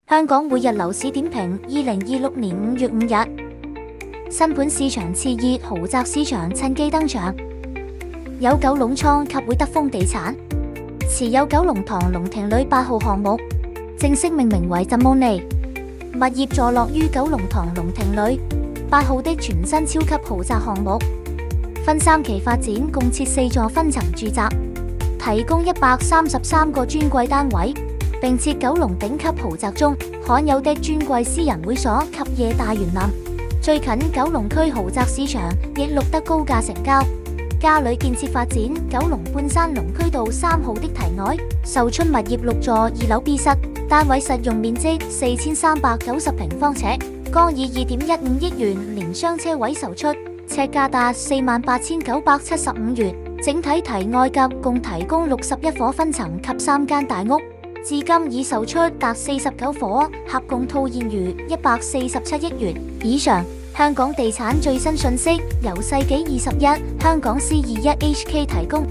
香港每日樓市點評2026年5月5日，新盤市場熾熱，豪宅市場趁機登場。有九龍倉及會德豐地產持有九龍塘龍庭里8號項目，正式命名為 The Monet。物業坐落於九龍塘龍庭里8號的全新超級豪宅項目，分3期發展，共設4座分層住宅，提供133個專櫃單位，並設九龍頂級豪宅中罕有的專櫃私人會所及夜大園林。最近九龍區豪宅市場亦錄得高價成交。嘉里建設發展九龍半山龍駒道3號的堤外售出物業6座2樓 B 室，單位實用面積4390平方尺，剛以2.15億元連雙車位售出，尺價達48,975元。整體堤外夾共提供61伙分層及3間大屋，至今已售出達49伙，合共套現逾147億元以上。香港地產最新訊息由世紀21香港C21HK提供。